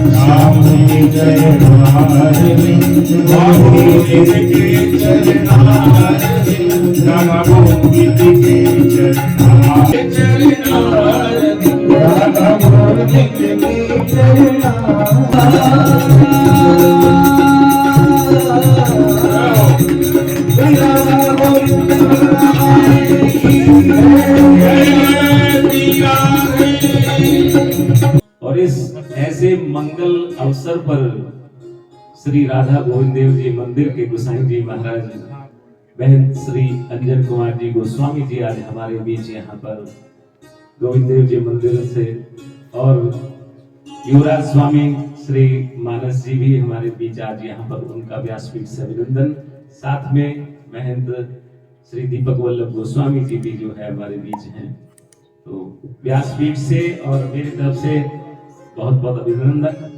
राम के चरणारविंद गोविंद के चरणारविंद राधा गोविंद के चरणारविंद राधा गोविंद के और इस ऐसे मंगल अवसर पर श्री राधा गोविंद देव जी मंदिर के गोसाई जी महाराज बहन श्री अंजन कुमार जी गोस्वामी जी आज हमारे बीच यहाँ पर गोविंद देव जी मंदिर से, और युवराज स्वामी श्री मानस जी भी हमारे बीच आज यहाँ पर, उनका व्यासपीठ से अभिनंदन। साथ में महंत श्री दीपक वल्लभ गोस्वामी जी भी जो है हमारे बीच हैं, तो व्यासपीठ से और मेरी तरफ से बहुत बहुत अभिनंदन।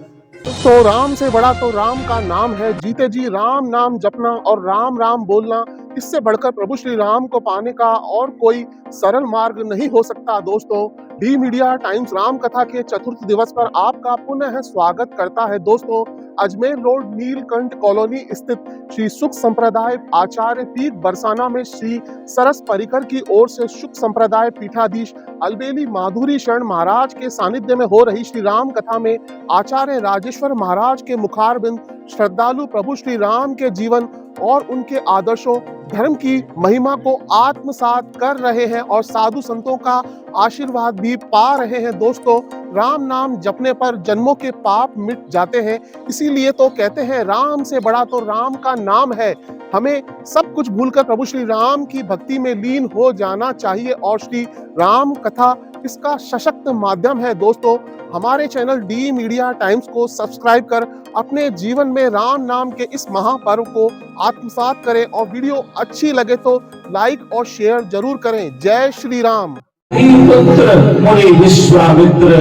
तो राम से बड़ा तो राम का नाम है। जीते जी राम नाम जपना और राम राम बोलना, इससे बढ़कर प्रभु श्री राम को पाने का और कोई सरल मार्ग नहीं हो सकता। दोस्तों, डी मीडिया टाइम्स राम कथा के चतुर्थ दिवस पर आपका पुनः स्वागत करता है। दोस्तों, अजमेर रोड नीलकंठ कॉलोनी स्थित श्री सुख संप्रदाय आचार्य पीठ बरसाना में श्री सरस परिकर की ओर से सुख संप्रदाय पीठाधीश अलबेली माधुरी शरण महाराज के सानिध्य में हो रही श्री राम कथा में आचार्य राजेश्वर महाराज के मुखारबिंद श्रद्धालु प्रभु श्री राम के जीवन और उनके आदर्शों, धर्म की महिमा को आत्मसात कर रहे हैं और साधु संतों का आशीर्वाद भी पा रहे हैं। दोस्तों, राम नाम जपने पर जन्मों के पाप मिट जाते हैं, इसीलिए तो कहते हैं राम से बड़ा तो राम का नाम है। हमें सब कुछ भूलकर प्रभु श्री राम की भक्ति में लीन हो जाना चाहिए और श्री राम कथा इसका सशक्त माध्यम है। दोस्तों, हमारे चैनल डी मीडिया टाइम्स को सब्सक्राइब कर अपने जीवन में राम नाम के इस महापर्व को आत्मसात करें और वीडियो अच्छी लगे तो लाइक और शेयर जरूर करें। जय श्री राम। पुत्र मुनि विश्वामित्र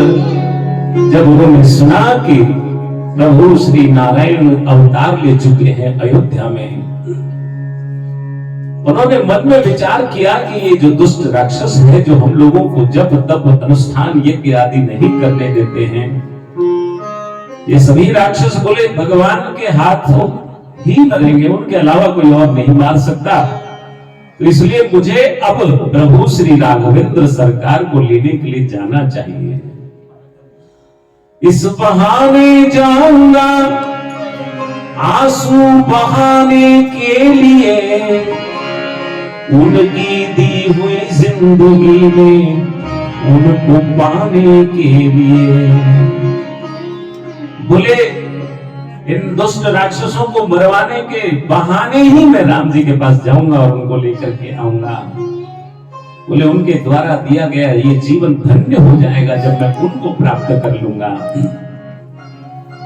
जब उन्होंने सुना कि प्रभु श्री नारायण अवतार ले चुके हैं अयोध्या में, उन्होंने मन में विचार किया कि ये जो दुष्ट राक्षस है, जो हम लोगों को जब तब अनुष्ठान यज्ञ आदि नहीं करने देते हैं, ये सभी राक्षस बोले भगवान के हाथों ही मरेंगे, उनके अलावा कोई और नहीं मार सकता। तो इसलिए मुझे अब प्रभु श्री राघवेंद्र सरकार को लेने के लिए जाना चाहिए। इस बहाने जाऊंगा आंसू बहाने के लिए, उनकी दी हुई जिंदगी में उनको पाने के लिए। बोले इन दुष्ट राक्षसों को मरवाने के बहाने ही मैं राम जी के पास जाऊंगा और उनको लेकर के आऊंगा। बोले उनके द्वारा दिया गया ये जीवन धन्य हो जाएगा जब मैं उनको प्राप्त कर लूंगा,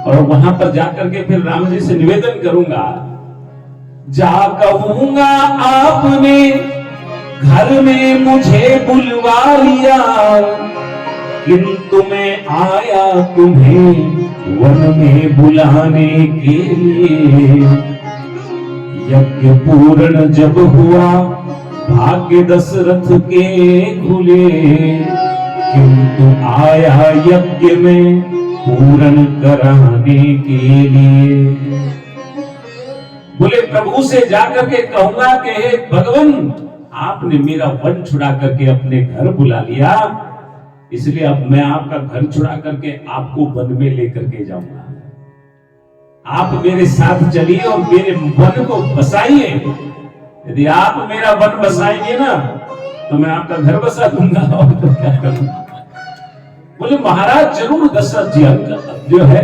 और वहां पर जाकर के फिर राम जी से निवेदन करूंगा, जा कहूंगा आपने घर में मुझे बुलवा लिया, किंतु मैं आया तुम्हें वन में बुलाने के लिए। यज्ञ पूर्ण जब हुआ भाग्य दशरथ के खुले, किंतु आया यज्ञ में पूर्ण कराने के लिए। बोले प्रभु से जाकर के कहूंगा कि हे भगवान, आपने मेरा वन छुड़ा करके अपने घर बुला लिया, इसलिए अब मैं आपका घर छुड़ा करके आपको वन में लेकर के जाऊंगा। आप मेरे साथ चलिए और मेरे वन को बसाइए। यदि आप मेरा वन बसाएंगे ना तो मैं आपका घर बसा दूंगा, और तो क्या करूंगा। बोले महाराज जरूर दशरथ जी जो है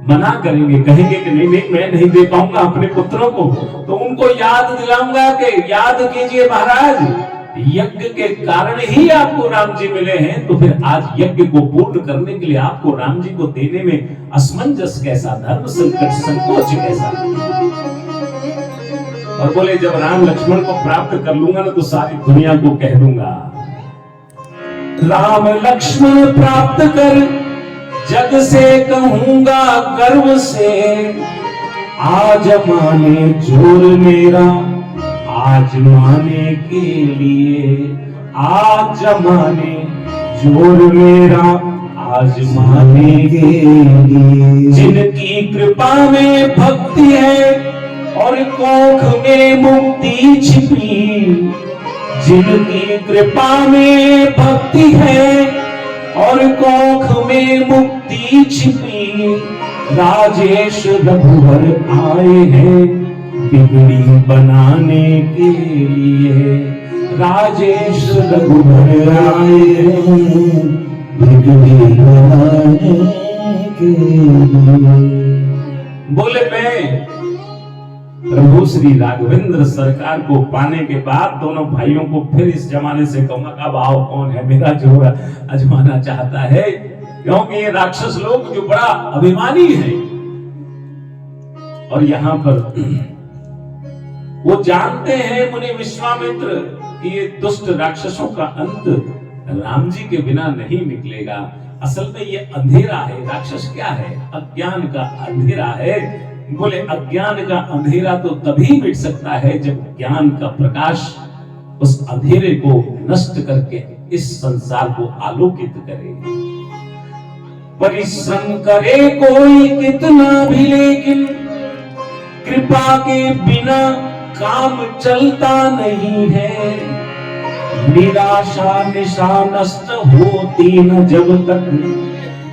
मना करेंगे, कहेंगे कि नहीं नहीं मैं नहीं दे पाऊंगा अपने पुत्रों को। तो उनको याद दिलाऊंगा कि याद कीजिए महाराज, यज्ञ के कारण ही आपको राम जी मिले हैं, तो फिर आज यज्ञ को पूर्ण करने के लिए आपको राम जी को देने में असमंजस कैसा, धर्म संकट, संकोच कैसा। और बोले जब राम लक्ष्मण को प्राप्त कर लूंगा ना तो सारी दुनिया को कह दूंगा, राम लक्ष्मण प्राप्त कर जग से कहूंगा गर्व से, आज माने जोर मेरा आज माने के लिए, आज माने जोर मेरा आजमाने के लिए। जिनकी कृपा में भक्ति है और कोख में मुक्ति छिपी, जिनकी कृपा में भक्ति है और कोख में मुक्ति छिपी, राजेश रघुवर आए हैं बिगड़ी बनाने के लिए। राजेश रघुवर आए हैं बिगड़ी बनाने के लिए। बोले मैं प्रभु श्री राघवेंद्र सरकार को पाने के बाद दोनों भाइयों को फिर इस जमाने से कहूंगा अब आओ कौन है मेरा जोर आजमाना चाहता है, क्योंकि ये राक्षस लोग जो बड़ा अभिमानी है और यहाँ पर वो जानते हैं मुनि विश्वामित्र कि ये दुष्ट राक्षसों का अंत राम जी के बिना नहीं निकलेगा। असल में ये अंधेरा है, राक्षस क्या है? अज्ञान का अंधेरा है। बोले अज्ञान का अंधेरा तो तभी मिट सकता है जब ज्ञान का प्रकाश उस अंधेरे को नष्ट करके इस संसार को आलोकित करे। परिश्रम करे कोई कितना भी, लेकिन कृपा के बिना काम चलता नहीं है। निराशा निशा नष्ट होती न जब तक,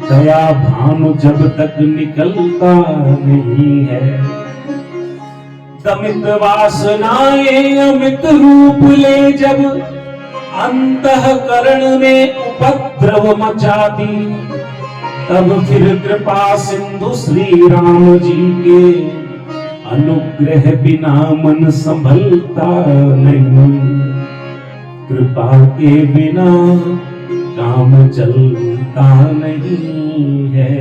दया भानु जब तक निकलता नहीं है। दमित वासनाएं अमित रूप ले जब, अंतःकरण में उपद्रव मचाती, तब फिर कृपा सिंधु श्री राम जी के अनुग्रह बिना मन संभलता नहीं। कृपा के बिना काम चलता नहीं है।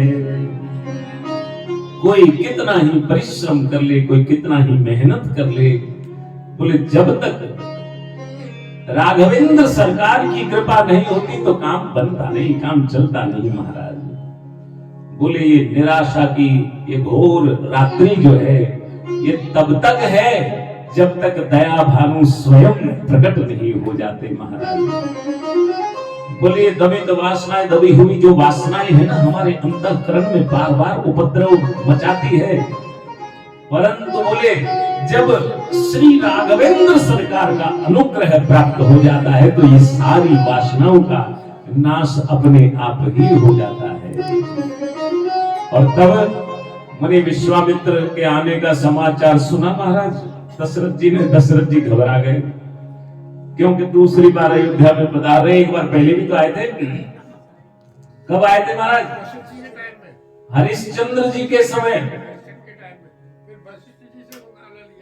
कोई कितना ही परिश्रम कर ले, कोई कितना ही मेहनत कर ले, बोले जब तक राघवेंद्र सरकार की कृपा नहीं होती तो काम बनता नहीं, काम चलता नहीं महाराज। बोले ये निराशा की ये घोर रात्रि जो है ये तब तक है जब तक दया भानु स्वयं प्रकट नहीं हो जाते महाराज। बोले दमित वासनाएं, दबी हुई जो वासनाएं है ना हमारे अंतःकरण में बार बार उपद्रव मचाती है, परंतु बोले जब श्री राघवेंद्र सरकार का अनुग्रह प्राप्त हो जाता है तो ये सारी वासनाओं का नाश अपने आप ही हो जाता है। और तब मुनि विश्वामित्र के आने का समाचार सुना महाराज दशरथ जी ने। दशरथ जी घबरा गए, क्योंकि दूसरी बार अयोध्या में पधार रहे। एक बार पहले भी तो आए थे। कब आए थे महाराज? हरिश्चंद्र जी के समय।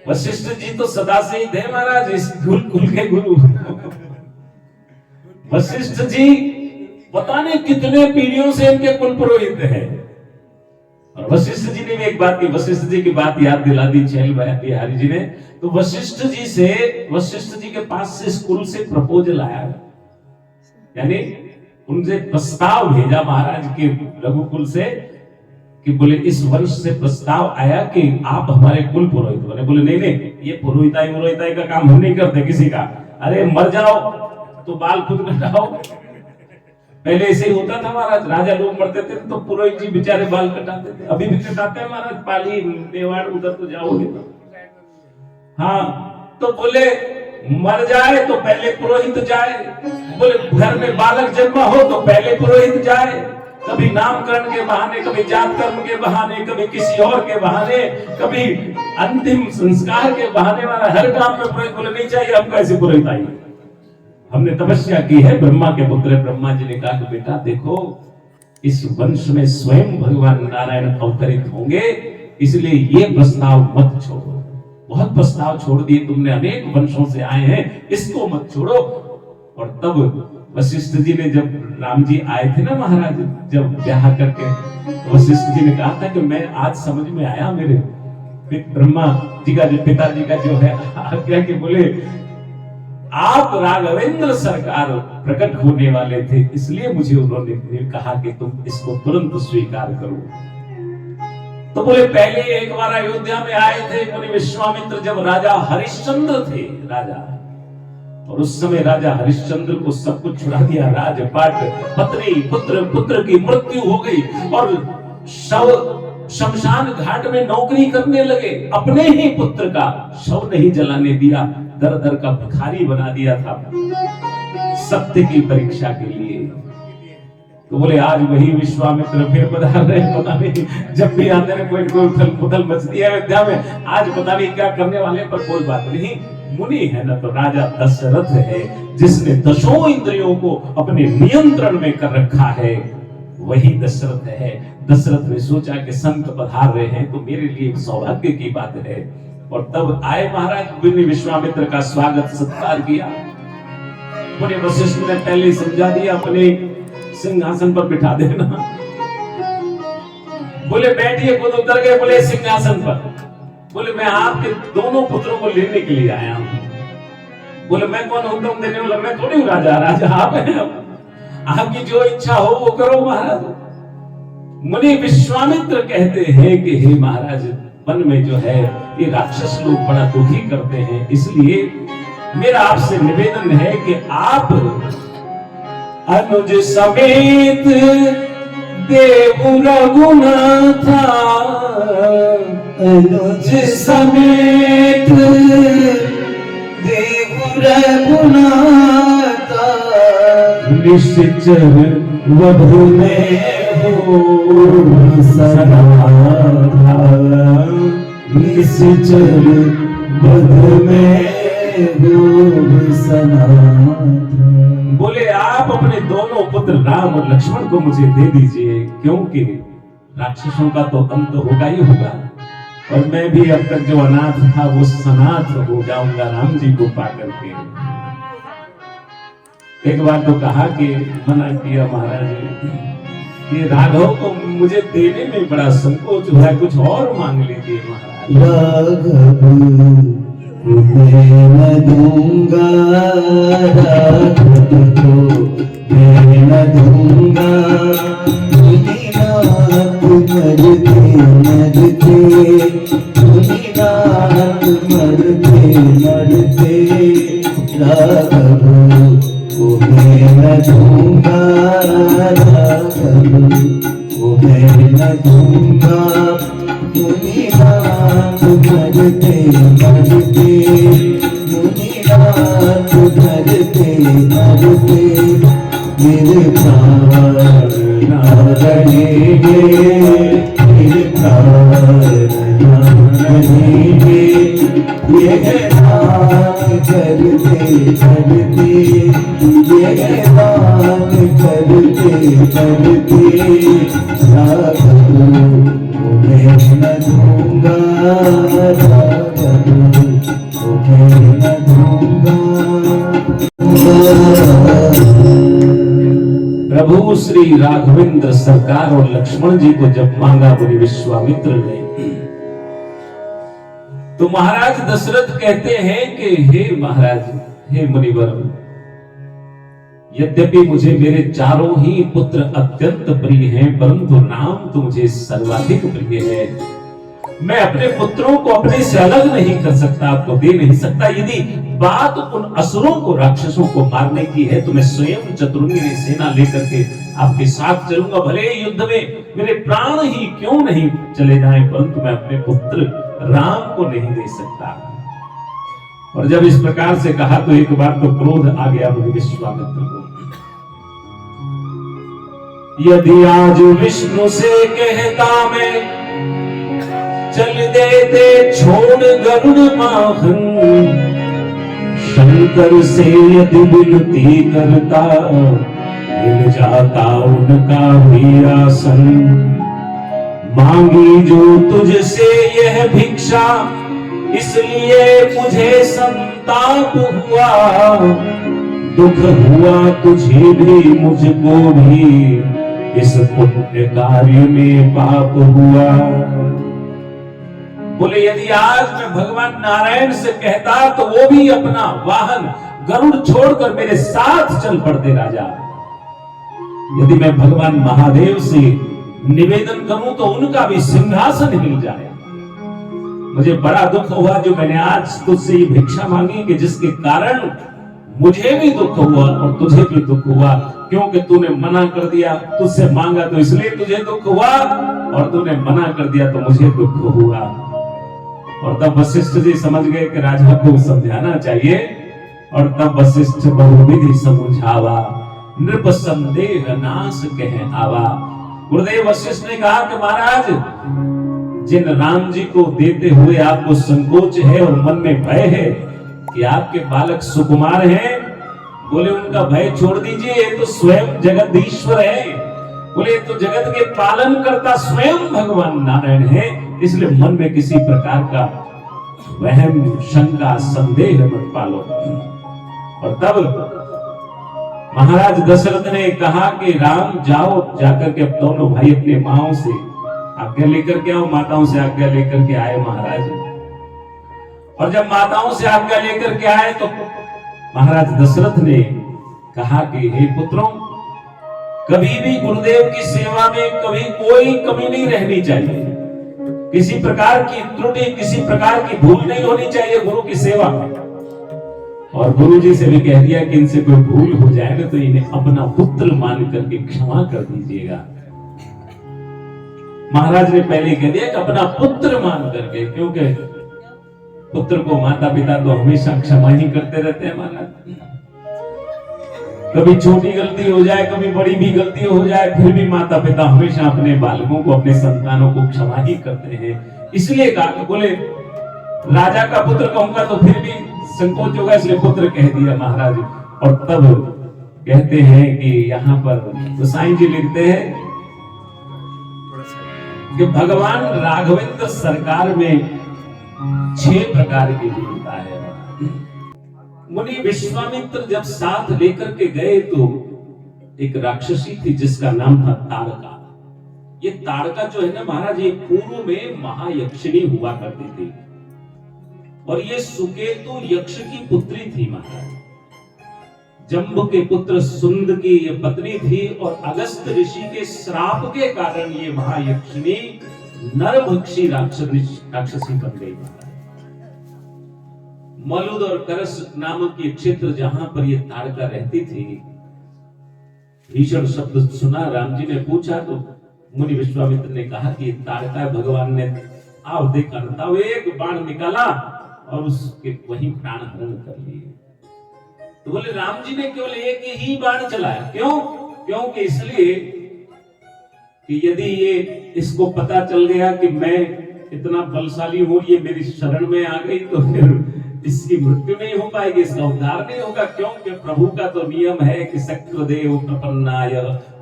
वशिष्ठ जी तो सदा से ही थे महाराज, इस कुल के गुरु। वशिष्ठ जी पता नहीं कितने पीढ़ियों से इनके कुल पुरोहित हैं। और वशिष्ठ जी ने भी एक बात की, वशिष्ठ जी की बात याद दिला दी छेल बिहारी जी ने। तो वशिष्ठ जी के पास से स्कूल से प्रपोजल आया, यानी उनसे प्रस्ताव भेजा महाराज के रघुकुल से कि बोले इस वंश से प्रस्ताव आया कि आप हमारे कुल पुरोहित बने। बोले नहीं नहीं, ये पुरोहिताई का काम हम नहीं करते किसी का। अरे मर जाओ तो बाल खुद कटाओ। पहले ऐसे ही होता था महाराज, राजा लोग मरते थे तो पुरोहित जी बेचारे बाल कटाते थे। अभी भी कटाते हैं महाराज, पाली मेवाड़ उधर तो जाओगे तो। हाँ तो बोले मर जाए तो पहले पुरोहित जाए। बोले घर में बालक जन्मा हो तो पहले पुरोहित जाए। कभी नामकरण के बहाने, कभी जात कर्म के बहाने, कभी किसी और के बहाने, कभी अंतिम संस्कार के बहाने वाला हर काम में पुरोहित। बोले नहीं चाहिए हमको ऐसे पुरोहित आइए, हमने तपस्या की है। ब्रह्मा के पुत्र ब्रह्मा जी ने कहा कि बेटा देखो इस वंश में स्वयं भगवान नारायण अवतरित होंगे, इसलिए ये प्रस्ताव मत छोड़ो। बहुत प्रस्ताव छोड़ दिए तुमने, अनेक वंशों से आए हैं, इसको मत छोड़ो। और तब वशिष्ठ जी ने, जब राम जी आए थे ना महाराज, जब ब्याह करके, तो वशिष्ठ जी ने कहा था कि मैं आज समझ में आया मेरे ब्रह्मा जी का, जो पिताजी का जो है आज्ञा के, बोले आप राघवेंद्र सरकार प्रकट होने वाले थे, इसलिए मुझे उन्होंने कहा कि तुम इसको तुरंत स्वीकार करो। तो बोले पहले एक बार अयोध्या में आए थे मुनि विश्वामित्र, जब राजा हरिश्चंद्र थे राजा, और उस समय राजा हरिश्चंद्र को सब कुछ छुड़ा दिया, राजपाट, पत्नी, पुत्र की मृत्यु हो गई और शव शमशान घाट में नौकरी करने लगे। अपने ही पुत्र का शव नहीं जलाने दिया, दर दर का भिखारी बना दिया था सत्य की परीक्षा के लिए। तो बोले आज वही विश्वामित्र फिर पधार रहे, पता नहीं जब भी आते हैं कोई उथल मचती है अयोध्या में, आज पता नहीं क्या करने वाले। पर कोई बात नहीं, मुनि है ना तो राजा दशरथ है जिसने दशों इंद्रियों को अपने नियंत्रण में कर रखा है, वही दशरथ है। दशरथ ने सोचा कि संत पधार रहे हैं तो मेरे लिए एक सौभाग्य की बात है, और तब आए महाराज ने विश्वामित्र का स्वागत सत्कार किया। मुनि वशिष्ठ ने पहले समझा दिया, अपने सिंहासन पर बिठा देना। बोले बैठिए, खुद उतर गए, बोले सिंहासन पर। बोले मैं आपके दोनों पुत्रों को लेने के लिए आया हूं। बोले मैं कौन हुक्म देने वाला, मैं थोड़ी हूं राजा, राजा आप हैं, आपकी जो इच्छा हो वो करो महाराज। मुनि विश्वामित्र कहते हैं कि हे महाराज, वन में जो है ये राक्षस लोग बड़ा दुखी करते हैं, इसलिए मेरा आपसे निवेदन है कि आप अनुज समेत देव रघुनाथा, अनुज समेत देव रघुनाथा, निश्चर वधु में हो सनाथा, निश्चर वधु में हो सनाथा। बोले आप अपने दोनों पुत्र राम और लक्ष्मण को मुझे दे दीजिए, क्योंकि राक्षसों का तो अंत होगा ही होगा, और मैं भी अब तक जो अनाथ था वो सनाथ हो जाऊंगा राम जी को पाकर के। एक बार तो कहा कि मना किया महाराज, ये राघव को मुझे देने में बड़ा संकोच हुआ है, कुछ और मांग लीजिए महाराज। राघव मैं न दूंगा, राघव को मैं न दूंगा, मुनिनाथ मरते मरते, मुनिनाथ मरते मरते, राघव को मैं न दूंगा, राघव को मैं न दूंगा, मुनिनाथ मरते मरते, मुनिनाथ मरते मरते, मेरे प्राण ना रहेंगे, मेरे प्राण ना रहेंगे, ये नाम करते करते, ये नाम करते करते, राघव मैं न दूंगा, राघव मैं न दूंगा। प्रभु श्री राघवेंद्र सरकार और लक्ष्मण जी को जब मांगा मुनि विश्वामित्र ने, तो महाराज दशरथ कहते हैं कि हे महाराज, हे मुनिवर, यद्यपि मुझे मेरे चारों ही पुत्र अत्यंत प्रिय हैं, परंतु राम तो मुझे सर्वाधिक प्रिय है। मैं अपने पुत्रों को अपने से अलग नहीं कर सकता, आपको दे नहीं सकता। यदि बात उन असुरों को, राक्षसों को मारने की है तो मैं स्वयं चतुर्ंगी सेना लेकर के आपके साथ चलूंगा, भले युद्ध में मेरे प्राण ही क्यों नहीं चले जाएं, परंतु मैं अपने पुत्र राम को नहीं दे सकता। और जब इस प्रकार से कहा तो एक बार तो क्रोध आ गया मुनि विश्वामित्र को। यदि आज विष्णु से कहता मैं, चल देते छोड़ गरुड़ वाहन, शंकर से यदि विनती करता, मिल जाता उनका भी आसन। मांगी जो तुझसे यह भिक्षा, इसलिए मुझे संताप हुआ। दुख हुआ तुझे भी मुझको भी, इस पुण्य कार्य में पाप हुआ। बोले यदि आज मैं भगवान नारायण से कहता तो वो भी अपना वाहन गरुड़ छोड़कर मेरे साथ चल पड़ते राजा। यदि मैं भगवान महादेव से निवेदन करूं तो उनका भी सिंहासन हिल जाए। मुझे बड़ा दुख हुआ जो मैंने आज तुझसे ये भिक्षा मांगी कि जिसके कारण मुझे भी दुख हुआ और तुझे भी दुख हुआ, क्योंकि तूने मना कर दिया, तुझसे मांगा तो इसलिए तुझे दुख हुआ, और तूने मना कर दिया तो मुझे दुख हुआ। और तब वशिष्ठ जी समझ गए कि राजा को समझाना चाहिए, और तब वशिष्ठ बहुविधि समझावा, नृप संदेह नाश कह आवा। गुरुदेव वशिष्ठ ने कहा कि महाराज, जिन राम जी को देते हुए आपको संकोच है और मन में भय है कि आपके बालक सुकुमार हैं, बोले उनका भय छोड़ दीजिए, ये तो स्वयं जगदीश्वर है, बोले तो जगत के पालन करता स्वयं भगवान नारायण है, इसलिए मन में किसी प्रकार का वहम, शंका, संदेह मत पालो। और तब महाराज दशरथ ने कहा कि राम जाओ, जाकर के अब दोनों भाई अपने माओ से आज्ञा लेकर के आओ। माताओं से आज्ञा लेकर के आए महाराज, और जब माताओं से आज्ञा लेकर के आए तो महाराज दशरथ ने कहा कि हे पुत्रों, कभी भी गुरुदेव की सेवा में कभी कोई कमी नहीं रहनी चाहिए, किसी प्रकार की त्रुटि, किसी प्रकार की भूल नहीं होनी चाहिए गुरु की सेवा में। और गुरु जी से भी कह दिया कि इनसे कोई भूल हो जाए ना तो इन्हें अपना पुत्र मान करके क्षमा कर दीजिएगा। महाराज ने पहले कह दिया कि अपना पुत्र मान करके, क्योंकि पुत्र को माता पिता तो हमेशा क्षमा ही करते रहते हैं महाराज। कभी छोटी गलती हो जाए, कभी बड़ी भी गलती हो जाए, फिर भी माता पिता हमेशा अपने बालकों को, अपने संतानों को क्षमा ही करते हैं। इसलिए कहा कि बोले राजा का पुत्र कहूंगा तो फिर भी संकोच होगा, इसलिए पुत्र कह दिया महाराज। और तब कहते हैं कि यहाँ पर गोसाई जी लिखते हैं कि भगवान राघवेंद्र सरकार में 6 प्रकार की वीरता है। मुनि विश्वामित्र जब साथ लेकर के गए तो एक राक्षसी थी जिसका नाम था ताड़का। ये ताड़का जो है ना महाराज, ये पूर्व में महायक्षिणी हुआ करती थी, और ये सुकेतु यक्ष की पुत्री थी महाराज। जम्ब के पुत्र सुंद की ये पत्नी थी, और अगस्त ऋषि के श्राप के कारण ये महायक्षिणी नरभक्षी राक्षसी बन गई महाराज। मलुद और करस नामक ये क्षेत्र जहां पर ये ताड़का रहती थी, भीषण शब्द सुना, राम जी ने पूछा तो मुनि विश्वामित्र ने कहा कि ताड़का भगवान ने आप देखा तब एक बाण निकाला और उसके वहीं प्राण हरण कर लिए। तो बोले राम जी ने केवल एक ही बाण चलाया, क्यों? क्योंकि इसलिए कि यदि ये इसको पता चल गया कि मैं इतना बलशाली हूं, ये मेरी शरण में आ गई, तो फिर इसकी मृत्यु नहीं हो पाएगी, इसका उद्धार नहीं होगा। क्योंकि प्रभु का तो नियम है कि शक्रदेव प्रपन्नाय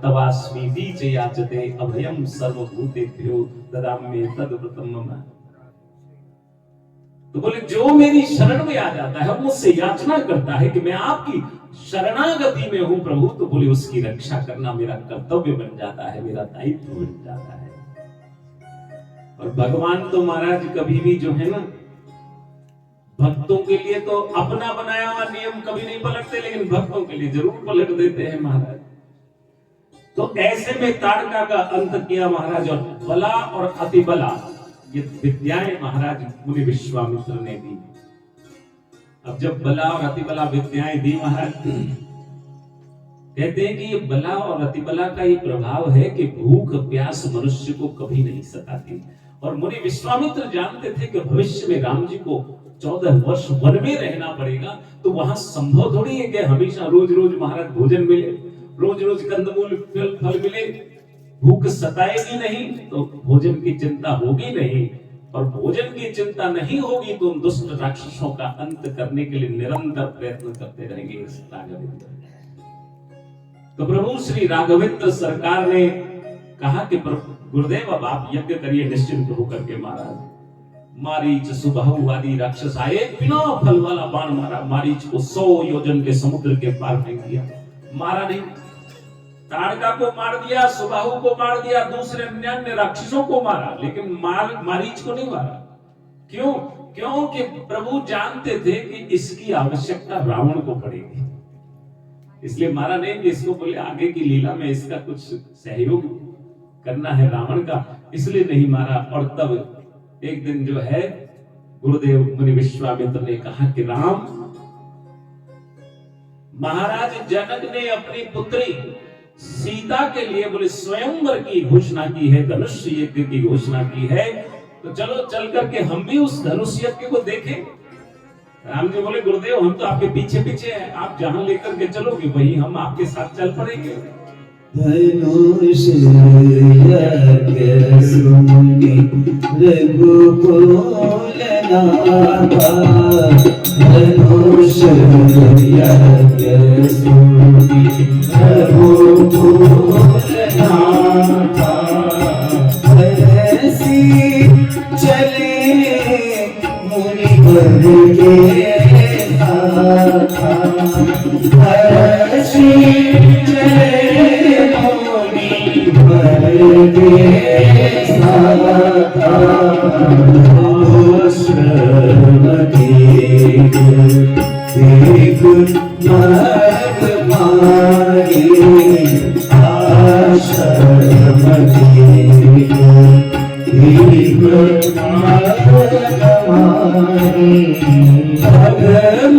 तवास्मि बीच याचते अभयम सर्वभूतेभ्यो ददाम्ये तद्व्रतम मम। तो बोले जो मेरी शरण में आ जाता है, मुझसे याचना करता है कि मैं आपकी शरणागति में हूं प्रभु, तो बोले उसकी रक्षा करना मेरा कर्तव्य बन जाता है, मेरा दायित्व बन जाता है। और भगवान तो महाराज कभी भी जो है ना, भक्तों के लिए तो अपना बनाया हुआ नियम कभी नहीं पलटते, लेकिन भक्तों के लिए जरूर पलट देते हैं महाराज। तो ऐसे में ताड़का का अंत किया महाराज, और बला और अतिबला ये विद्याएं महाराज मुनि विश्वामित्र ने दी। अब जब बला और अतिबला विद्याएं दी महाराज, कहते हैं कि ये बला और अतिबला का ये प्रभाव है कि भूख प्यास मनुष्य को कभी नहीं सताती। और मुनि विश्वामित्र जानते थे कि भविष्य में राम जी को 14 वर्ष वन में रहना पड़ेगा, तो वहां संभव थोड़ी है कि हमेशा रोज रोज महाराज भोजन मिले, रोज रोज कंदमूल फल मिले। भूख सताएगी नहीं तो भोजन की चिंता होगी नहीं, और भोजन की चिंता नहीं होगी तो उन दुष्ट राक्षसों का अंत करने के लिए निरंतर प्रयत्न करते रहेंगे इस राघवेंद्र। तो प्रभु श्री राघवेंद्र सरकार ने कहा कि गुरुदेव अब आप यज्ञ करिए निश्चिंत होकर के महाराज। मारीच सुबाहु आदि राक्षस आए, बिना फल वाला बाण मारा, मारीच को 100 योजन के समुद्र के पार फेंक दिया, मारा नहीं। ताड़का को मार दिया, सुबाहु को मार दिया, दूसरे अन्य राक्षसों को मारा, लेकिन मारीच को नहीं मारा। क्यों? क्योंकि प्रभु जानते थे कि इसकी आवश्यकता रावण को पड़ेगी, इसलिए मारा नहीं। कि इसको बोले आगे की लीला में इसका कुछ सहयोग करना है रावण का, इसलिए नहीं मारा। और तब एक दिन जो है गुरुदेव मुनि विश्वामित्र ने कहा कि राम महाराज जनक ने अपनी पुत्री सीता के लिए बोले स्वयंवर की घोषणा की है, धनुष यज्ञ की घोषणा की है, तो चलो चल करके हम भी उस धनुष यज्ञ को देखें। राम जी बोले गुरुदेव हम तो आपके पीछे पीछे हैं, आप जहां लेकर के चलोगे वहीं हम आपके साथ चल पड़ेंगे। धनुष यज्ञ सुनि रघुकुल नाथा, धनुष यज्ञ सुनि रघुकुल नाथा, ऐसी चले मुनि वर के साथा, ऐसी चले मुनि वर के साथा, देख मग मारी आश्रम देख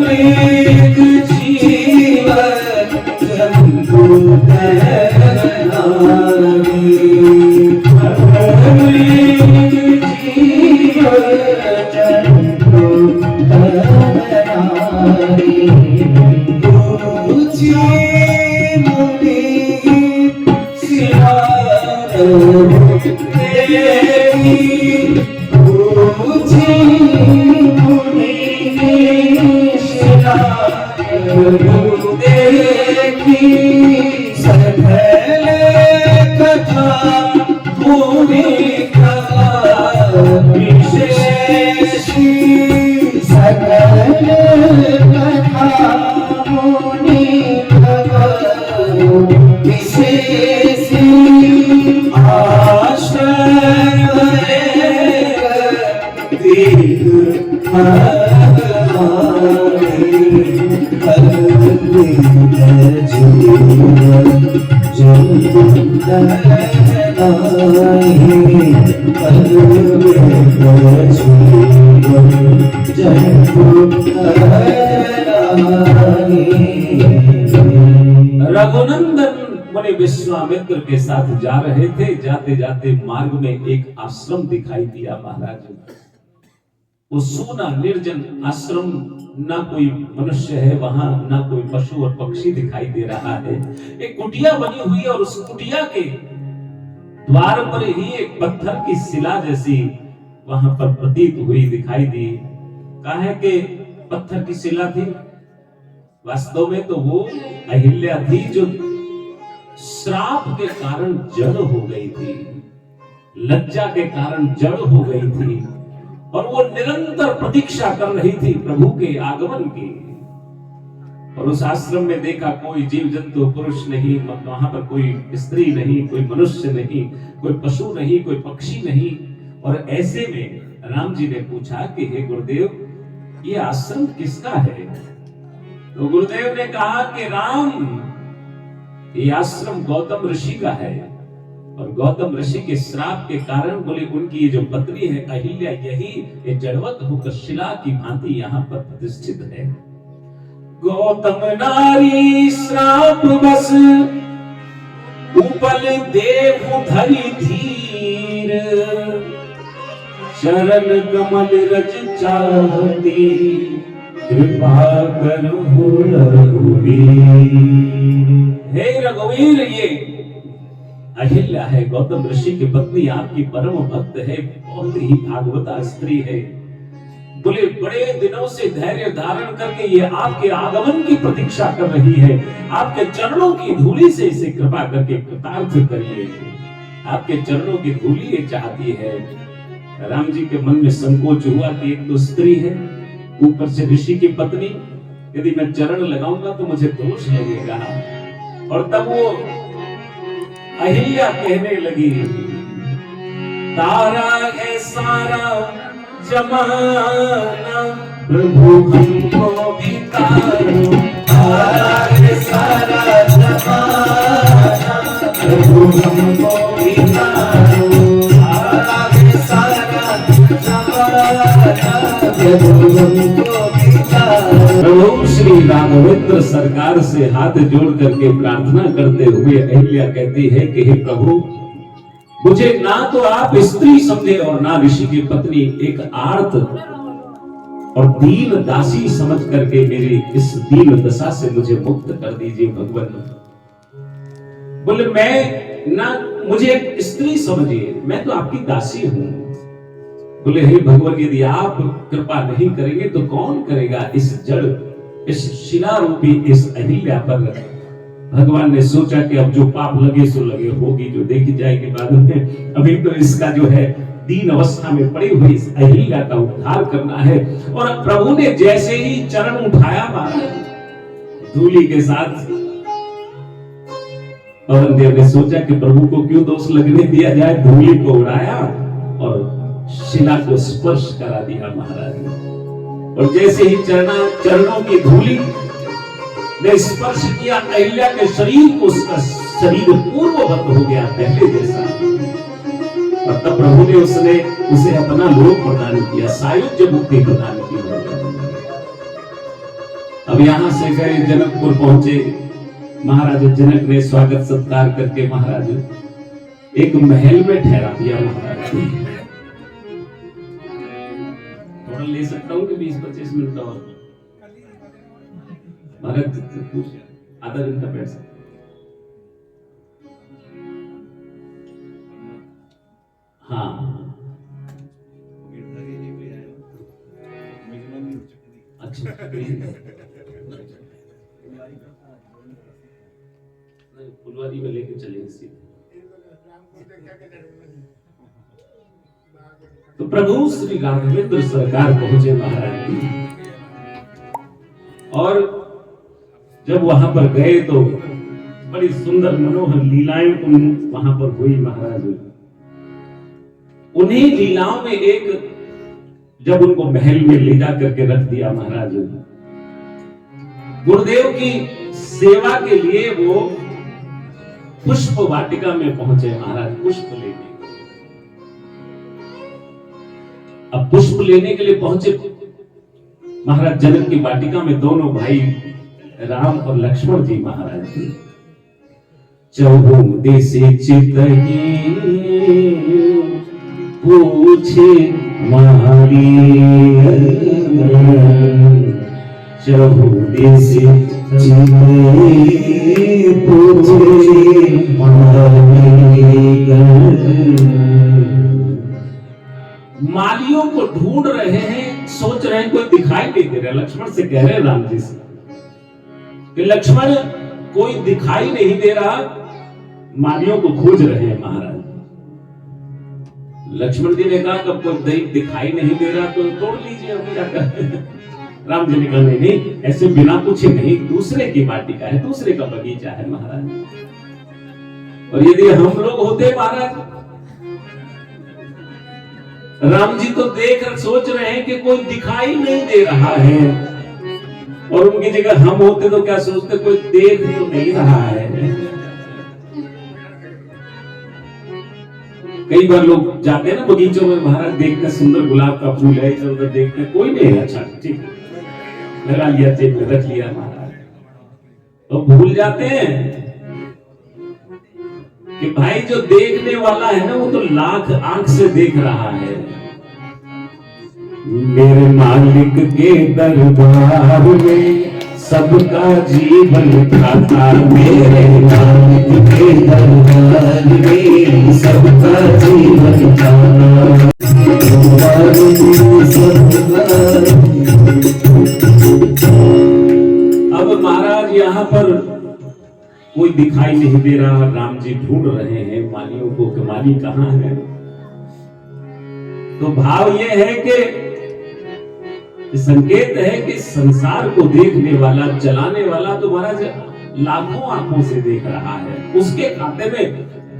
अगमेघ जीवन जंतु तैनागी, अगमेघ जीवन जंतु तैनागी, ऊंची मुनि सियार देखी सकल कथा मुनि कथा विशेषी, सकल कथा मुनि कथा विशेषी, आश्रय देख रघुनंदन मुनि विश्वामित्र के साथ जा रहे थे। जाते जाते मार्ग में एक आश्रम दिखाई दिया महाराज। वो सूना निर्जन आश्रम, ना कोई मनुष्य है वहां, ना कोई पशु और पक्षी दिखाई दे रहा है। एक कुटिया बनी हुई और उस कुटिया के द्वार पर ही एक पत्थर की शिला जैसी वहां पर प्रतीत हुई, दिखाई दी। काहे के पत्थर की शिला थी? वास्तव में तो वो अहिल्या थी जो श्राप के कारण जड़ हो गई थी, लज्जा के कारण जड़ हो गई थी, और वो निरंतर प्रतीक्षा कर रही थी प्रभु के आगमन की। और उस आश्रम में देखा कोई जीव जंतु पुरुष नहीं, वहां पर कोई स्त्री नहीं, कोई मनुष्य नहीं, कोई पशु नहीं, कोई पक्षी नहीं। और ऐसे में राम जी ने पूछा कि हे गुरुदेव ये आश्रम किसका है? तो गुरुदेव ने कहा कि राम ये आश्रम गौतम ऋषि का है, और गौतम ऋषि के श्राप के कारण बोले उनकी ये जो पत्नी है अहिल्या, यही ये जड़वत होकर शिला की भांति यहाँ पर प्रतिष्ठित है। गौतम नारी श्राप बस उपल देव धरी धीर, चरण कमल रज चाहती कृपा करो रघुवीर। हे रघुवीर, ये अहिल्या है गौतम ऋषि की पत्नी, आपकी परम भक्त है, बहुत ही भागवता स्त्री है। बोले बड़े दिनों से धैर्य धारण करके ये आपके आगमन की प्रतीक्षा कर रही है। आपके चरणों की धूली से इसे कृपा करके कृतार्थ करिए। आपके चरणों की धूली ये चाहती है। राम जी के मन में संकोच हुआ कि एक तो स्त्री है, ऊपर से ऋषि की पत्नी, यदि मैं चरण लगाऊंगा तो मुझे दोष लगेगा। और तब वो अहिल्या कहने लगी, तारा है सारा जमाना प्रभु हमको भी तारो, तारा है सारा जमाना प्रभु हमको भी तारो, तारा है सारा जमाना प्रभु हमको भी तारो। प्रभु श्री श्री राघवेंद्र सरकार से हाथ जोड़ करके प्रार्थना करते हुए अहिल्या कहती है कि हे प्रभु, मुझे ना तो आप स्त्री समझे और ना ऋषि की पत्नी, एक आर्त और दीन दासी समझ करके मेरी इस दीन दशा से मुझे मुक्त कर दीजिए भगवान। बोले मैं ना, मुझे एक स्त्री समझिए, मैं तो आपकी दासी हूं। बोले हे भगवान, यदि आप कृपा नहीं करेंगे तो कौन करेगा इस जड़, इस शिला रूपी इस अहिल्या पर। भगवान ने सोचा कि अब जो पाप लगे सो लगे, होगी जो देखी जाएगी बाद में, अभी तो इसका जो है दीन अवस्था में पड़ी हुई इस अहिल्या का उद्धार करना है। और प्रभु ने जैसे ही चरण उठाया महाराज धूली के साथ, पवन देव ने सोचा कि प्रभु को क्यों दोष लगने दिया जाए, धूली को उड़ाया और शिला को स्पर्श करा दिया महाराज। और जैसे ही चरणों की धूली ने स्पर्श किया अहिल्या के शरीर को, उसका शरीर पूर्ववत हो गया पहले जैसा। और तब प्रभु ने उसे अपना लोक प्रदान किया, सायुज्य मुक्ति प्रदान की। अब यहां से गए जनकपुर पहुंचे, महाराज जनक ने स्वागत सत्कार करके महाराज एक महल में ठहरा दिया। महाराज थोड़ा ले सकता हूं कि 20-25 मिनट और महाराज, आधा घंटा बैठ सकते। हाँ अच्छा, फुलवारी में लेके चलेंगे सीधे। तो प्रभु श्री राघवेंद्र सरकार पहुंचे महाराज, और जब वहां पर गए तो बड़ी सुंदर मनोहर लीलाएं वहां पर हुई महाराज। उन्हीं लीलाओं में एक, जब उनको महल में ले जा करके रख दिया महाराज, गुरुदेव की सेवा के लिए वो पुष्प वाटिका में पहुंचे महाराज, पुष्प लेने। अब पुष्प लेने के लिए पहुंचे महाराज जनक की वाटिका में, दोनों भाई राम और लक्ष्मण जी महाराज। चहु दिस चितहि पूछे मारी, चहु दिस चितहि पूछे मालियों को ढूंढ रहे हैं, सोच रहे हैं कोई दिखाई नहीं दे रहा। लक्ष्मण से कह रहे हैं राम जी से कि लक्ष्मण कोई दिखाई नहीं दे रहा, मालियों को खोज रहे हैं महाराज। लक्ष्मण जी ने कहा कब कोई दिखाई नहीं दे रहा तो तोड़ लीजिए हम जाकर। राम जी ने कहा नहीं नहीं, ऐसे बिना पूछे नहीं, दूसरे की वाटिका है, दूसरे का बगीचा है महाराज। और यदि हम लोग होते महाराज, राम जी तो देख सोच रहे हैं कि कोई दिखाई नहीं दे रहा है, और उनकी जगह हम होते तो क्या सोचते, कोई देख तो नहीं रहा है। कई बार लोग जाते हैं ना बगीचों में महाराज, देखते सुंदर गुलाब का फूल है, इधर उधर देखते कोई नहीं, अच्छा ठीक लगा लिया, जेब में रख लिया महाराज। तो भूल जाते हैं कि भाई जो देखने वाला है ना, वो तो लाख आंख से देख रहा है। मेरे मालिक के दरबार में सबका जीवन खाता, मेरे मालिक के दरबार में सबका जीवन खाता। अब महाराज यहाँ पर कोई दिखाई नहीं दे रहा, राम जी ढूंढ रहे हैं मालियों को कि माली कहाँ है। तो भाव ये है कि संकेत है कि संसार को देखने वाला, चलाने वाला तो महाराज लाखों आंखों से देख रहा है। उसके खाते में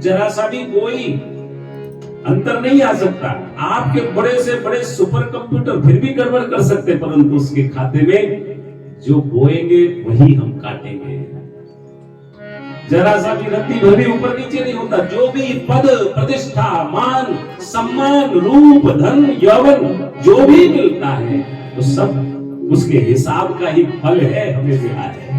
जरा सा भी कोई अंतर नहीं आ सकता। आपके बड़े से बड़े सुपर कंप्यूटर फिर भी गड़बड़ कर सकते, परंतु उसके खाते में जो बोएंगे वही हम काटेंगे। जरा सा भी रत्ती भर भी ऊपर नीचे नहीं होता। जो भी पद प्रतिष्ठा मान सम्मान रूप धन यौवन जो भी मिलता है तो सब उसके हिसाब का ही फल है हमें मिला है।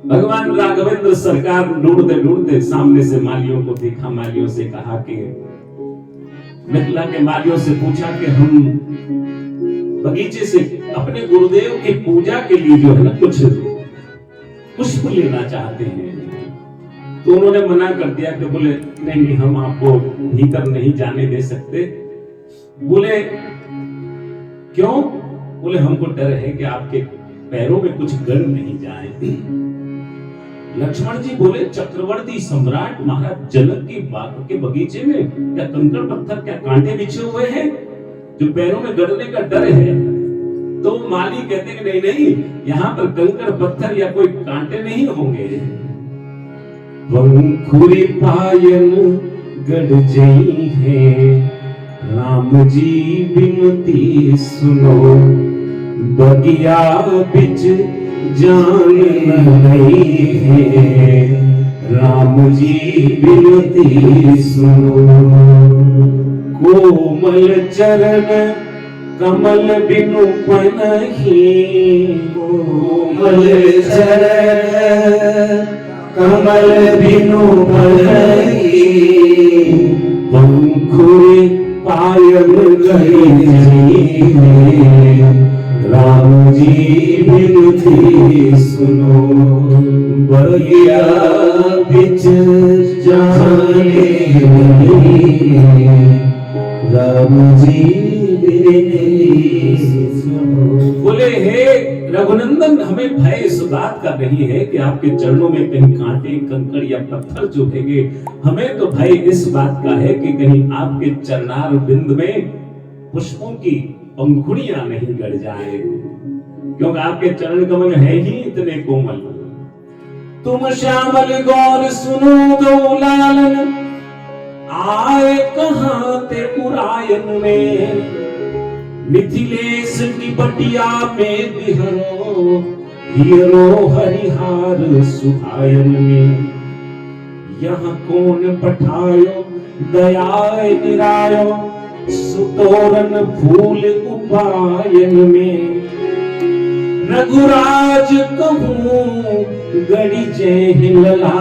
भगवान राघवेंद्र सरकार ढूंढते ढूंढते सामने से मालियों को देखा, मालियों से कहा कि मिथिला के मालियों से पूछा कि हम बगीचे से अपने गुरुदेव की पूजा के लिए जो है ना कुछ पुष्प लेना चाहते हैं। तो उन्होंने मना कर दिया कि बोले नहीं नहीं, हम आपको भीतर नहीं जाने दे सकते। बोले क्यों? बोले हमको डर है कि आपके पैरों में कुछ गड़ नहीं जाए। लक्ष्मण जी बोले चक्रवर्ती सम्राट महाराज जनक की बाग के बगीचे में क्या कंकड़ पत्थर, क्या कांटे बिछे हुए हैं जो पैरों में गड़ने का डर है? तो माली कहते हैं नहीं नहीं, यहाँ पर कंकड़ पत्थर या कोई कांटे नहीं होंगे। पंखुरी पायन गड़ जई है, राम जी बिनती सुनो, बगिया बिच जान नहीं है, राम जी बिनती सुनो। कोमल चरण कमल बिनु पनहि, कोमल चरण कमल बिनु पनहि, पंखुरी पायन गई है, राम जी बिनती सुनो, बगिया बिच जाने नहीं, राम जी बिनती सुनो। बोले हे रघुनंदन, हमें भय इस बात का नहीं है कि आपके चरणों में कहीं कांटे, कंकड़ या पत्थर चुभेंगे। हमें तो भय इस बात का है कि कहीं आपके चरणार बिंद में पुष्पों की पंखुड़ियां नहीं गड़ जाए, क्योंकि आपके चरण कमल है ही इतने कोमल। तुम श्यामल गौर सुनो गौ लालन, आए कहां ते उरायन में, मिथिलेश की बटिया में बिहरो, हियरो हरिहार सुहायन में। यहाँ कौन पठायो दयाय निरायो, सुतोरन फूल उपायन में। रघुराज कहूँ गड़ी जय लला,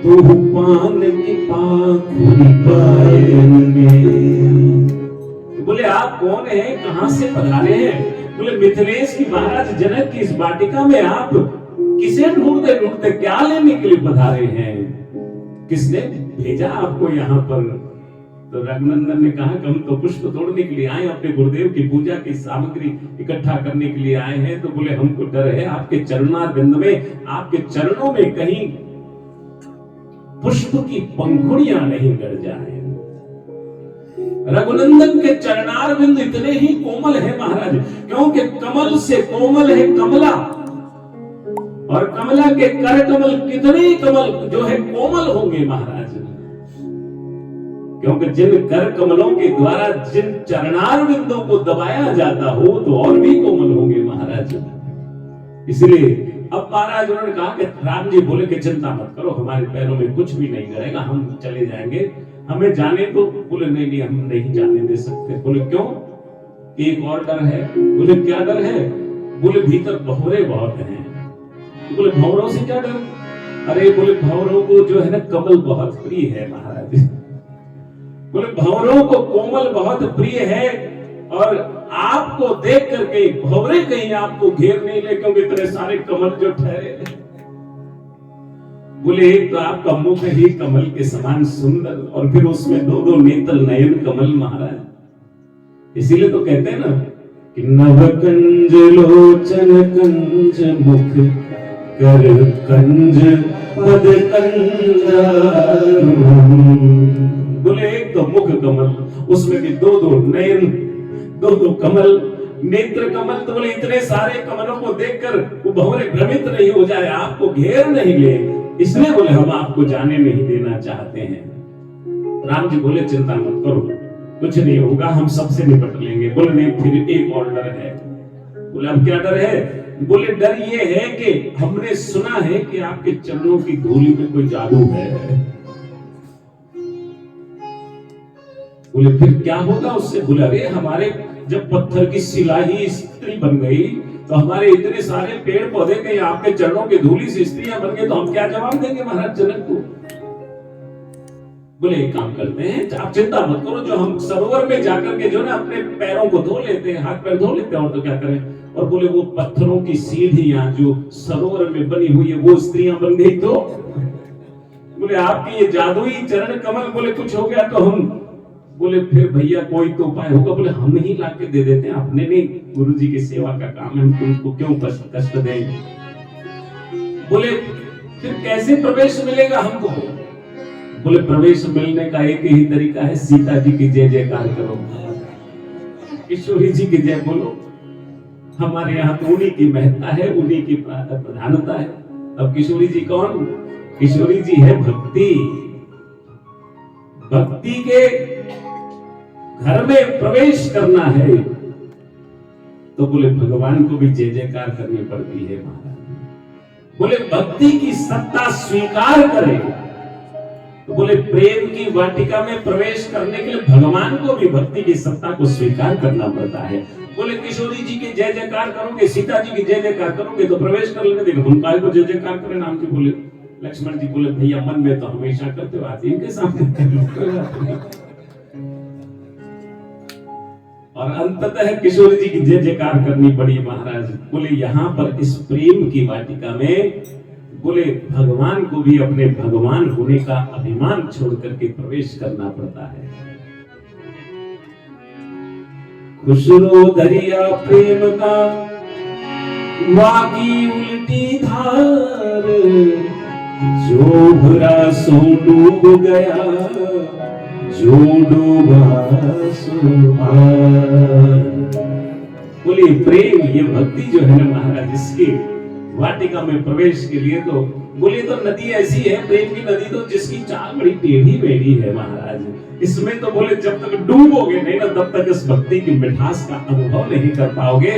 तू पान की पाखुरी पायन में। बोले आप कौन हैं, कहां से पधारे हैं? बोले मिथिलेश की महाराज जनक की इस वाटिका में आप किसे ढूंढते ढूंढते क्या लेने के लिए पधारे हैं? किसने भेजा आपको यहाँ पर? तो रघुनंदन ने कहा कि हम तो पुष्प तोड़ने के लिए आए, अपने गुरुदेव की पूजा की सामग्री इकट्ठा करने के लिए आए हैं। तो बोले हमको डर है आपके चरणार बिंद में, आपके चरणों में कहीं पुष्प की पंखुड़ियां नहीं गड़ जाए। रघुनंदन के चरणार बिंद इतने ही कोमल है महाराज, क्योंकि कमल से कोमल है कमला, और कमला के कर कमल कितने कमल जो है कोमल होंगे महाराज, क्योंकि जिन कर कमलों के द्वारा जिन चरणार बिंदों को दबाया जाता हो तो और भी कोमल होंगे महाराज। इसलिए अब महाराज उन्होंने कहा कि राम जी बोले कि चिंता मत करो, हमारे पैरों में कुछ भी नहीं गिरेगा, हम चले जाएंगे, हमें जाने दो। बोले नहीं नहीं, हम नहीं जाने दे सकते। बोले क्यों? एक और डर है। बोले क्या डर है? बोले भीतर भंवरे बहुत हैं। बोले भंवरों से क्या डर? अरे बोले भंवरों को जो है ना कमल बहुत प्रिय है महाराज। बोले भंवरों को कोमल बहुत प्रिय है, और आपको देख करके भंवरे कहीं आपको घेर नहीं ले, क्योंकि इतने सारे कमल जो ठहरे। बोले एक तो आपका मुख ही कमल के समान सुंदर, और फिर उसमें दो दो नेत्र नयन कमल महाराज। इसीलिए तो कहते हैं ना कि नव कंज लोचन कंज मुख कर कंज पद कंजारू। बोले एक तो मुख कमल, उसमें भी दो दो नयन, दो दो कमल, नेत्र कमल। तो बोले इतने सारे कमलों को देखकर वो भंवरे भ्रमित नहीं हो जाए, आपको घेर नहीं ले, इसलिए बोले हम आपको जाने नहीं देना चाहते हैं। राम जी बोले चिंता मत करो, कुछ नहीं होगा, हम सबसे निपट लेंगे। बोले नहीं, फिर एक और डर है। बोले अब क्या डर है? बोले डर ये है कि हमने सुना है कि आपके चरणों की धूलि में कोई जादू है। बोले फिर क्या होगा उससे? बोले अरे हमारे जब पत्थर की शिला ही स्त्री बन गई तो हमारे इतने सारे पेड़ पौधे कहीं आपके चरणों की धूली से स्त्रियां बन गई तो हम क्या जवाब देंगे महाराज जनक को? बोले एक काम करते हैं, आप चिंता मत करो, जो हम सरोवर में जाकर के जो ना अपने पैरों को धो लेते हैं, हाथ पैर धो लेते हैं, और तो क्या करें। और बोले वो पत्थरों की सीढ़ियां जो सरोवर में बनी हुई है वो स्त्रियां बन गई तो बोले आपकी ये जादुई चरण कमल, बोले कुछ हो गया तो हम, बोले फिर भैया कोई तो उपाय होगा। बोले हम ही लाके दे देते हैं, अपने नहीं, गुरु जी की सेवा का काम है, हम तुमको क्यों कष्ट दें। बोले फिर कैसे प्रवेश मिलेगा हमको? बोले प्रवेश मिलने का एक ही तरीका है, सीता जी की जय जयकार करो, किशोरी जी की जय बोलो। हमारे यहाँ तो उन्हीं की महत्ता है, उन्हीं की प्रधानता है। अब किशोरी जी कौन? किशोरी जी है भक्ति। भक्ति के घर में प्रवेश करना है तो बोले भगवान को भी जय जयकार करनी पड़ती है महाराज। बोले भक्ति की सत्ता स्वीकार करे तो बोले प्रेम की वाटिका में प्रवेश करने के लिए भगवान को भी भक्ति की सत्ता को स्वीकार करना पड़ता है। बोले किशोरी जी की जय जयकार करोगे, सीता जी की जय जयकार करोगे तो प्रवेश कर लेने देगा, हम काय को जय जयकार करें नाम की। बोले लक्ष्मण जी बोले भैया मन में तो हमेशा करते हो, आज इनके सामने और अंततः किशोरी जी की जय जयकार करनी पड़ी महाराज। बोले यहाँ पर इस प्रेम की वाटिका में बोले भगवान को भी अपने भगवान होने का अभिमान छोड़ करके प्रवेश करना पड़ता है। खुशरो दरिया प्रेम का वागी उल्टी धार, जो भरा सो डूब गया, जो डूबा सो पार। बोले प्रेम, ये भक्ति जो है ना महाराज, इसकी वाटिका में प्रवेश के लिए तो बोले तो नदी ऐसी है, प्रेम की नदी तो जिसकी चाल बड़ी टेढ़ी मेढ़ी है महाराज। इसमें तो बोले जब तक डूबोगे नहीं ना तब तक इस भक्ति की मिठास का अनुभव नहीं कर पाओगे।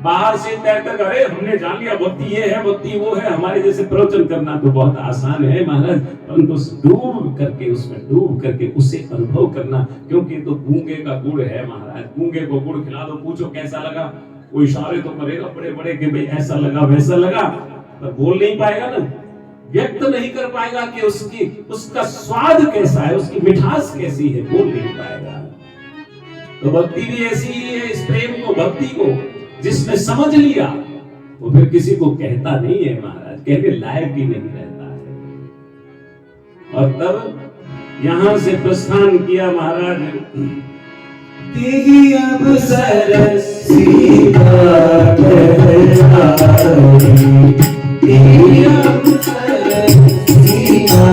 बाहर से तैर तक अरे हमने जान लिया भक्ति ये है, भक्ति वो है, हमारे जैसे प्रवचन करना तो बहुत आसान है महाराज, परंतु डूब करके उसमें डूब करके उसे अनुभव करना, क्योंकि तो गूंगे का गुड़ है महाराज। गूंगे को गुड़ खिला दो, पूछो कैसा लगा, वो इशारे तो करेगा बड़े बड़े कि भाई ऐसा लगा वैसा लगा, पर बोल नहीं पाएगा ना, व्यक्त नहीं कर पाएगा कि उसका स्वाद कैसा है, उसकी मिठास कैसी है, बोल नहीं पाएगा। तो भक्ति भी ऐसी ही है, इस प्रेम को, भक्ति को जिसने समझ लिया वो फिर किसी को कहता नहीं है महाराज, कहने लायक भी नहीं रहता है। और तब यहां से प्रस्थान किया महाराज। तेरी अवसर सीता कहलाई, तेरी अवसर सीता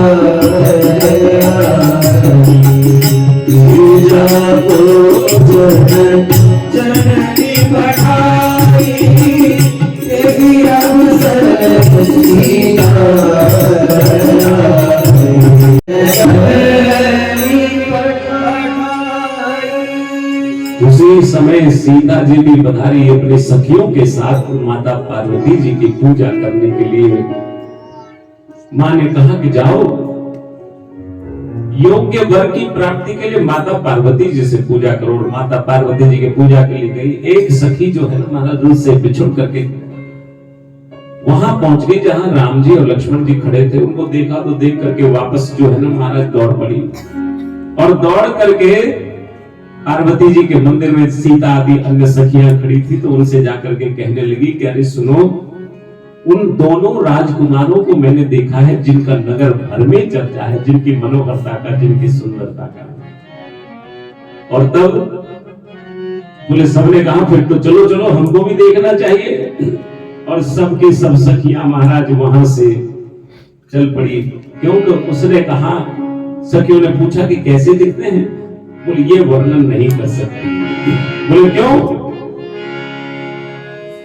कहलाई, पूजा को जनन जननी बढ़ाई, तेरी अवसर सीता उसी समय सीता जी भी पधारी अपने सखियों के साथ माता पार्वती जी की पूजा करने के लिए। मां ने कहा कि जाओ, योग्य वर की प्राप्ति के लिए माता पार्वती जी से पूजा करो। और माता पार्वती जी की पूजा के लिए गई। एक सखी जो है ना महाराज उनसे बिछुड़ करके वहां पहुंच गई जहां राम जी और लक्ष्मण जी खड़े थे। उनको देखा तो देख करके वापस जो है ना महाराज दौड़ पड़ी और दौड़ करके पार्वती जी के मंदिर में सीता आदि अन्य सखियां खड़ी थी तो उनसे जाकर के कहने लगी कि अरे सुनो, उन दोनों राजकुमारों को मैंने देखा है जिनका नगर भर में चर्चा है, जिनकी मनोहरता का, जिनकी सुंदरता का। और तब बोले सबने कहा फिर तो चलो चलो हमको भी देखना चाहिए। और सबकी सब सखियां महाराज वहां से चल पड़ी। क्योंकि उसने कहा, सखियों ने पूछा कि कैसे दिखते हैं? बोले ये वर्णन नहीं कर सकती। बोले क्यों?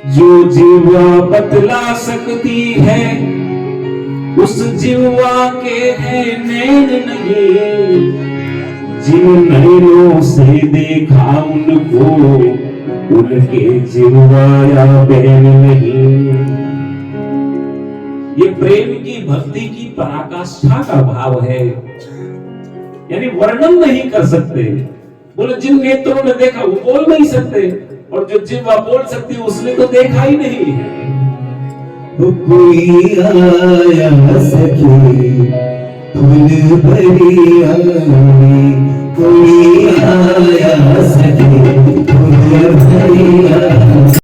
जो जीवा बतला सकती है उस जीवा के है नैन नहीं, जिन नैनों से देखा उनको उनके जीवाया बहन नहीं। ये प्रेम की, भक्ति की पराकाष्ठा का भाव है। यानी वर्णन नहीं कर सकते। बोले जिन नेत्रों ने देखा वो बोल नहीं सकते, और जो जिह्वा बोल सकती उसने तो देखा ही नहीं। कोई आया सखी फूल भरी आई, कोई आया